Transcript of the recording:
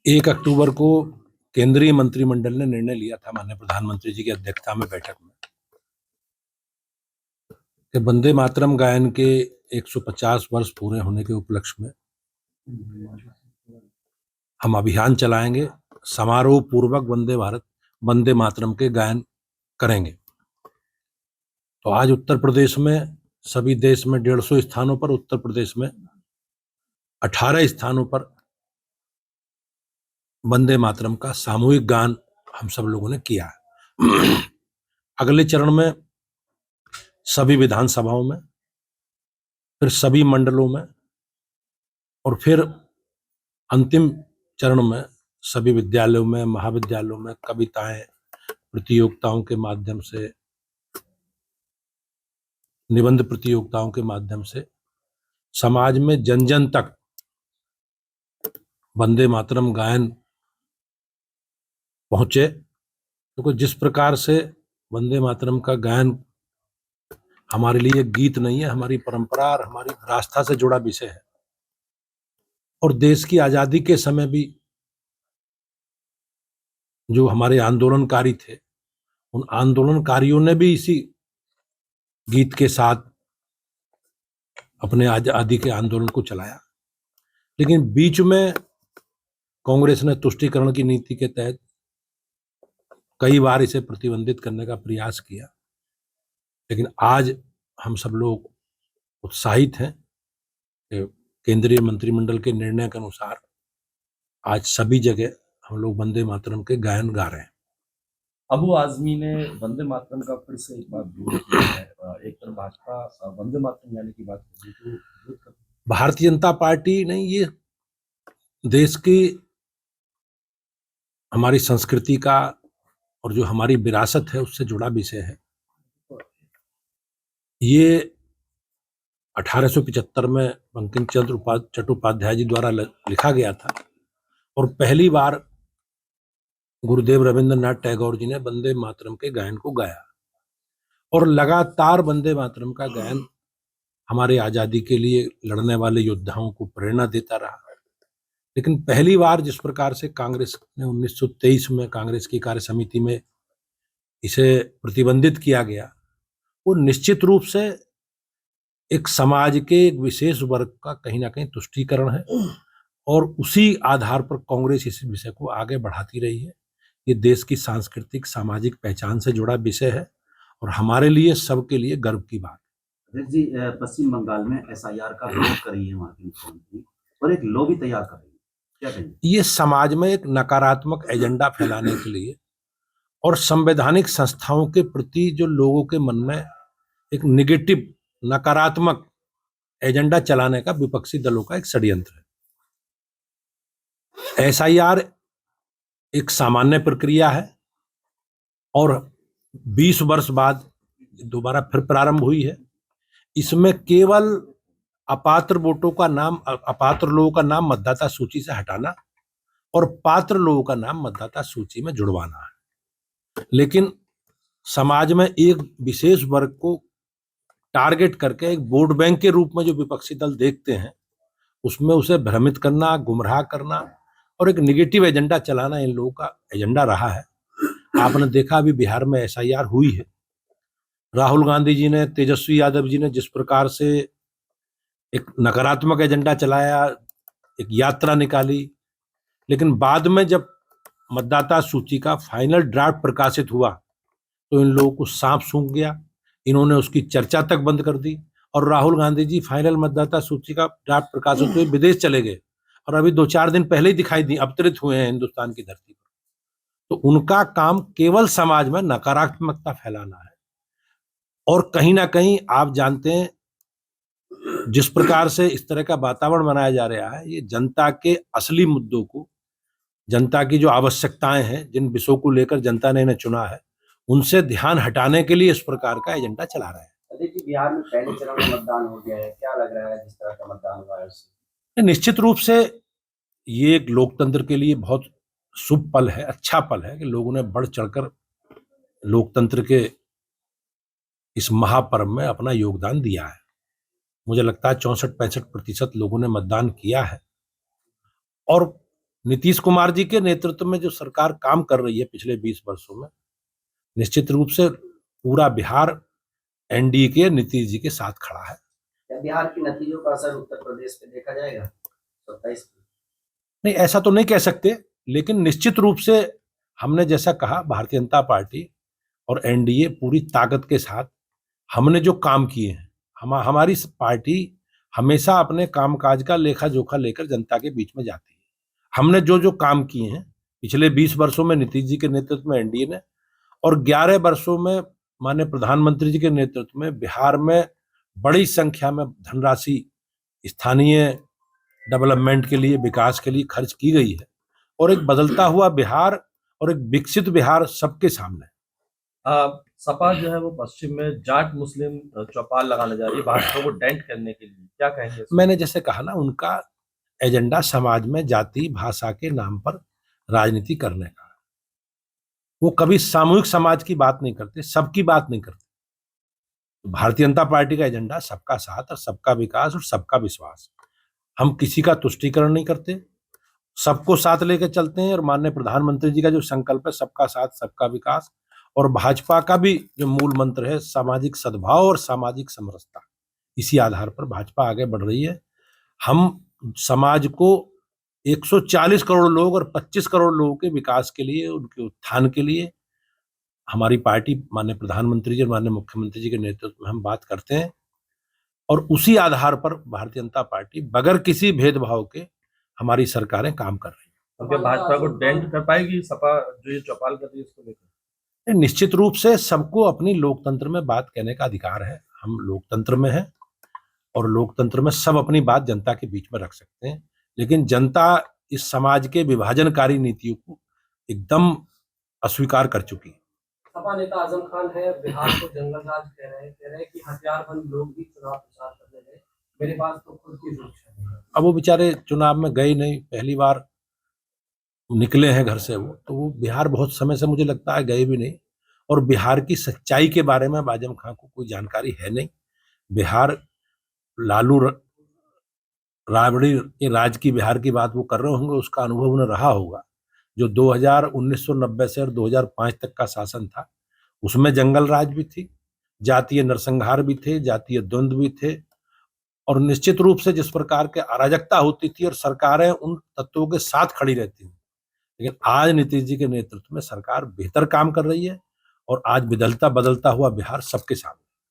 1 अक्टूबर को केंद्रीय मंत्रिमंडल ने निर्णय लिया था माननीय प्रधानमंत्री जी की अध्यक्षता में बैठक में कि वंदे मातरम गायन के 150 वर्ष पूरे होने के उपलक्ष्य में हम अभियान चलाएंगे, समारोह पूर्वक वंदे मातरम के गायन करेंगे। तो आज उत्तर प्रदेश में सभी देश में 150 स्थानों पर, उत्तर प्रदेश में 18 स्थानों पर वंदे मातरम का सामूहिक गान हम सब लोगों ने किया है। अगले चरण में सभी विधानसभाओं में, फिर सभी मंडलों में और फिर अंतिम चरण में सभी विद्यालयों में, महाविद्यालयों में कविताएं, प्रतियोगिताओं के माध्यम से, निबंध प्रतियोगिताओं के माध्यम से समाज में जन जन तक वंदे मातरम गायन पहुंचे। क्योंकि जिस प्रकार से वंदे मातरम का गायन हमारे लिए गीत नहीं है, हमारी परंपरा और हमारी आस्था से जुड़ा विषय है। और देश की आजादी के समय भी जो हमारे आंदोलनकारी थे, उन आंदोलनकारियों ने भी इसी गीत के साथ अपने आजादी के आंदोलन को चलाया। लेकिन बीच में कांग्रेस ने तुष्टीकरण की नीति के तहत कई बार इसे प्रतिबंधित करने का प्रयास किया। लेकिन आज हम सब लोग उत्साहित हैं कि केंद्रीय मंत्रिमंडल के निर्णय के अनुसार आज सभी जगह हम लोग वंदे मातरम के गायन गा रहे हैं। अबू आजमी ने वंदे मातरम का फिर से एक बार विरोध किया है। एक तरफ भाजपा वंदे मातरम गाने की बात कर रही है, भारतीय जनता पार्टी नहीं, ये देश की हमारी संस्कृति का और जो हमारी विरासत है उससे जुड़ा विषय है। ये 1875 में बंकिम चंद्र चट्टोपाध्याय जी द्वारा लिखा गया था और पहली बार गुरुदेव रविंद्रनाथ टैगोर जी ने वंदे मातरम के गायन को गाया। और लगातार वंदे मातरम का गायन हमारे आजादी के लिए लड़ने वाले योद्धाओं को प्रेरणा देता रहा। लेकिन पहली बार जिस प्रकार से कांग्रेस ने 1923 में कांग्रेस की कार्य समिति में इसे प्रतिबंधित किया गया, वो निश्चित रूप से एक समाज के एक विशेष वर्ग का कहीं ना कहीं तुष्टीकरण है और उसी आधार पर कांग्रेस इस विषय को आगे बढ़ाती रही है। ये देश की सांस्कृतिक सामाजिक पहचान से जुड़ा विषय है और हमारे लिए, सबके लिए गर्व की बात है। जी, पश्चिम बंगाल में एसआईआर का विरोध कर रही है वहां की मुख्यमंत्री और एक लॉबी तैयार कर रही है, क्या कहेंगे? ये समाज में एक नकारात्मक एजेंडा फैलाने के लिए और संवैधानिक संस्थाओं के प्रति जो लोगों के मन में एक निगेटिव, नकारात्मक एजेंडा चलाने का विपक्षी दलों का एक षड्यंत्र है। एसआईआर एक सामान्य प्रक्रिया है और 20 वर्ष बाद दोबारा फिर प्रारंभ हुई है। इसमें केवल अपात्र लोगों का नाम मतदाता सूची से हटाना और पात्र लोगों का नाम मतदाता सूची में जुड़वाना है। लेकिन समाज में एक विशेष वर्ग को टारगेट करके एक वोट बैंक के रूप में जो विपक्षी दल देखते हैं, उसमें उसे भ्रमित करना, गुमराह करना और एक निगेटिव एजेंडा चलाना इन लोगों का एजेंडा रहा है। आपने देखा अभी बिहार में एसआईआर हुई है। राहुल गांधी जी ने, तेजस्वी यादव जी ने जिस प्रकार से एक नकारात्मक एजेंडा चलाया, एक यात्रा निकाली, लेकिन बाद में जब मतदाता सूची का फाइनल ड्राफ्ट प्रकाशित हुआ तो इन लोगों को सांप सूंघ गया। इन्होंने उसकी चर्चा तक बंद कर दी और राहुल गांधी जी फाइनल मतदाता सूची का ड्राफ्ट प्रकाशित हुए विदेश चले गए और अभी 2-4 दिन पहले ही दिखाई दी, अवतरित हुए हैं हिंदुस्तान की धरती पर। तो उनका काम केवल समाज में नकारात्मकता फैलाना है। और कहीं ना कहीं आप जानते हैं, जिस प्रकार से इस तरह का वातावरण बनाया जा रहा है, ये जनता के असली मुद्दों को, जनता की जो आवश्यकताएं हैं, जिन विषयों को लेकर जनता ने इन्हें चुना है, उनसे ध्यान हटाने के लिए इस प्रकार का एजेंडा चला रहा है। देखिए, बिहार में पहले चरण में मतदान हो गया है, क्या लग रहा है जिस तरह का मतदान हुआ है उससे? निश्चित रूप से ये एक लोकतंत्र के लिए बहुत शुभ पल है, अच्छा पल है कि लोगों ने बढ़ चढ़कर लोकतंत्र के इस महापर्व में अपना योगदान दिया है। मुझे लगता है 64-65% लोगों ने मतदान किया है और नीतीश कुमार जी के नेतृत्व में जो सरकार काम कर रही है पिछले 20 वर्षों में, निश्चित रूप से पूरा बिहार एनडीए के नीतीश जी के साथ खड़ा है। क्या बिहार के नतीजों का असर उत्तर प्रदेश पे देखा जाएगा 27 में? नहीं, ऐसा तो नहीं कह सकते, लेकिन निश्चित रूप से हमने जैसा कहा, भारतीय जनता पार्टी और एनडीए पूरी ताकत के साथ हमने जो काम किए हैं, हमारी पार्टी हमेशा अपने कामकाज का लेखा जोखा लेकर जनता के बीच में जाती है। हमने जो जो काम किए हैं पिछले 20 वर्षों में नीतीश जी के नेतृत्व में एनडीए ने, और 11 वर्षों में माननीय प्रधानमंत्री जी के नेतृत्व में बिहार में बड़ी संख्या में धनराशि स्थानीय डेवलपमेंट के लिए, विकास के लिए खर्च की गई है, और एक बदलता हुआ बिहार और एक विकसित बिहार सबके सामने। सपा जो है वो पश्चिम में जाट मुस्लिम चौपाल लगाने जा रही है भाजपा को डेंट करने के लिए, क्या कहेंगे? मैंने जैसे कहा ना, उनका एजेंडा समाज में जाति भाषा के नाम पर राजनीति करने का। वो कभी सामूहिक समाज की बात नहीं करते, सबकी बात नहीं करते। तो भारतीय जनता पार्टी का एजेंडा सबका साथ और सबका विकास और सबका विश्वास। हम किसी का तुष्टीकरण नहीं करते, सबको साथ लेकर चलते हैं, और माननीय प्रधानमंत्री जी का जो संकल्प है सबका साथ सबका विकास, और भाजपा का भी जो मूल मंत्र है सामाजिक सद्भाव और सामाजिक समरसता, इसी आधार पर भाजपा आगे बढ़ रही है। हम समाज को 140 करोड़ लोग और 25 करोड़ लोगों के विकास के लिए, उनके उत्थान के लिए हमारी पार्टी माननीय प्रधानमंत्री जी और माननीय मुख्यमंत्री जी के नेतृत्व में हम बात करते हैं, और उसी आधार पर भारतीय जनता पार्टी बगैर किसी भेदभाव के हमारी सरकारें काम कर रही हैं। तो क्या भाजपा को डेंट कर पाएगी सपा जो ये चौपाल कर रही है इसको लेकर? निश्चित रूप से सबको अपनी लोकतंत्र में बात कहने का अधिकार है। हम लोकतंत्र में हैं, और लोकतंत्र में सब अपनी बात जनता के बीच में रख सकते हैं, लेकिन जनता इस समाज के विभाजनकारी नीतियों को एकदम अस्वीकार कर चुकी है। सपा नेता आजम खान है, बिहार को जंगल राज कह रहे हैं कि हथियारबंद लोग भी चुनाव प्रचार करने गए, मेरे पास तो खुद की सुरक्षा नहीं है। अब वो बेचारे चुनाव में गए नहीं, पहली बार निकले हैं घर से वो, तो वो बिहार बहुत समय से मुझे लगता है गए भी नहीं, और बिहार की सच्चाई के बारे में आजम खान को कोई जानकारी है नहीं। बिहार लालू राबड़ी के राज की बिहार की बात वो कर रहे होंगे, उसका अनुभव उन्हें रहा होगा। जो 1990 से और 2005 तक का शासन था, उसमें जंगल राज भी थी, जातीय नरसंहार भी थे, जातीय द्वंद्व भी थे, और निश्चित रूप से जिस प्रकार के अराजकता होती थी और सरकारें उन तत्वों के साथ खड़ी रहती थी। लेकिन आज नीतीश जी के नेतृत्व में सरकार बेहतर काम कर रही है, और आज बदलता हुआ बिहार सबके सामने।